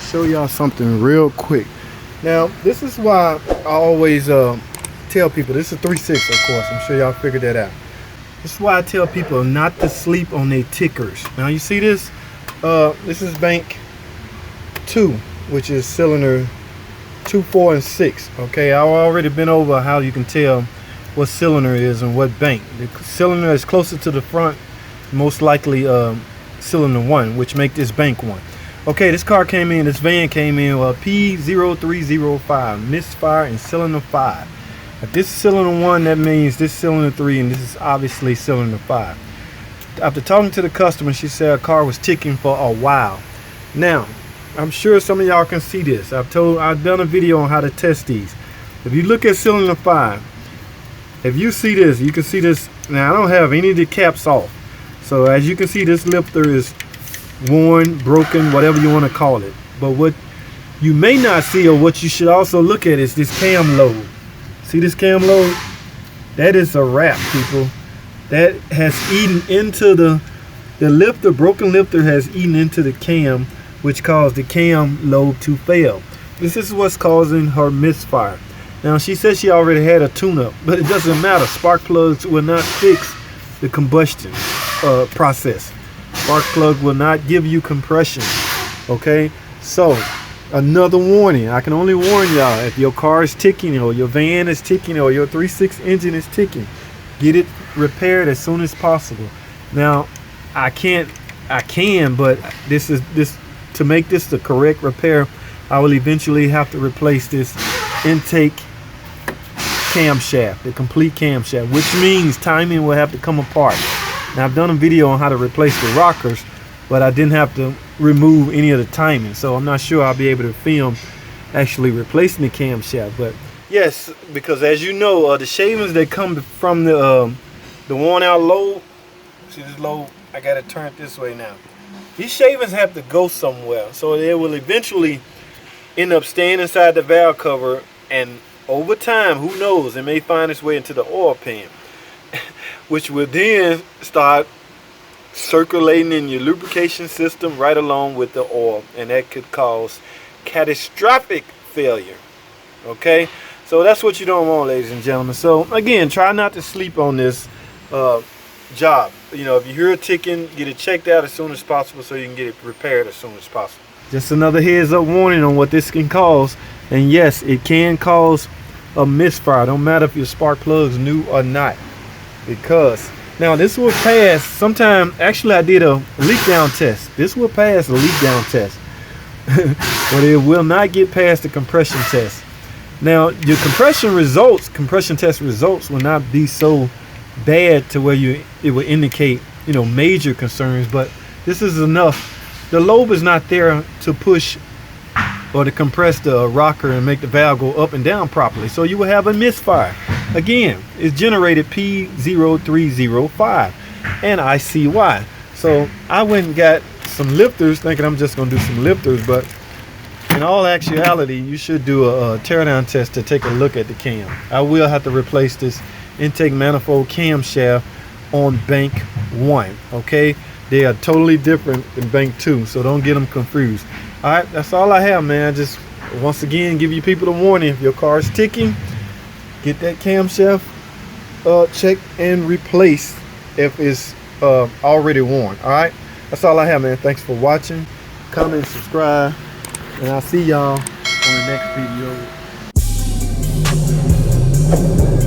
show y'all something real quick. Now, this is why I always tell people, this is 3.6 of course, I'm sure y'all figured that out. This is why I tell people not to sleep on their tickers. Now you see this? This is bank 2, which is cylinder 2, 4, and 6. Okay, I've already been over how you can tell what cylinder it is and what bank. The cylinder is closer to the front, most likely cylinder 1, which make this bank 1. Okay, this car came in, this van came in with P0305, misfire in cylinder 5. If this is cylinder 1, that means this cylinder 3, and this is obviously cylinder 5. After talking to the customer, she said her car was ticking for a while. Now, I'm sure some of y'all can see this. I've done a video on how to test these. If you look at cylinder 5, if you see this, you can see this. Now, I don't have any of the caps off. So as you can see, this lifter is worn, broken, whatever you want to call it. But what you may not see, or what you should also look at, is this cam lobe. See this cam lobe? That is a wrap, people. That has eaten into the lifter. Broken lifter has eaten into the cam, which caused the cam lobe to fail. This is what's causing her misfire. Now, she said she already had a tune-up, but it doesn't matter. Spark plugs will not fix the combustion process. Spark plug will not give you compression. Okay, so another warning. I can only warn y'all, if your car is ticking, or your van is ticking, or your 3.6 engine is ticking, get it repaired as soon as possible. Now, I can, but this to make this the correct repair, I will eventually have to replace this intake camshaft, the complete camshaft, which means timing will have to come apart. Now, I've done a video on how to replace the rockers, but I didn't have to remove any of the timing, so I'm not sure I'll be able to film actually replacing the camshaft. But yes, because as you know, the shavings that come from the worn out lobe, see this lobe, I got it turned this way now. These shavings have to go somewhere, so they will eventually end up staying inside the valve cover, and over time, who knows, it may find its way into the oil pan, which will then start circulating in your lubrication system right along with the oil, and that could cause catastrophic failure. Okay, so that's what you don't want, ladies and gentlemen. So again, try not to sleep on this job. You know, if you hear it ticking, get it checked out as soon as possible so you can get it repaired as soon as possible. Just another heads up warning on what this can cause. And yes, it can cause a misfire. Don't matter if your spark plug's new or not, because now this will pass sometime. Actually, I did a leak down test. This will pass a leak down test, but it will not get past the compression test. Now, your compression test results will not be so bad to where it will indicate, you know, major concerns, but this is enough. The lobe is not there to push or to compress the rocker and make the valve go up and down properly, so you will have a misfire. Again, it's generated P0305, and I see why. So I went and got some lifters, thinking I'm just going to do some lifters, but in all actuality, you should do a teardown test to take a look at the cam. I will have to replace this intake manifold camshaft on bank 1. Okay, they are totally different than bank 2, so don't get them confused. All right, that's all I have, man. Just once again give you people a warning. If your car is ticking, get that camshaft checked and replaced if it's already worn. All right, that's all I have, man. Thanks for watching. Comment, subscribe, and I'll see y'all on the next video.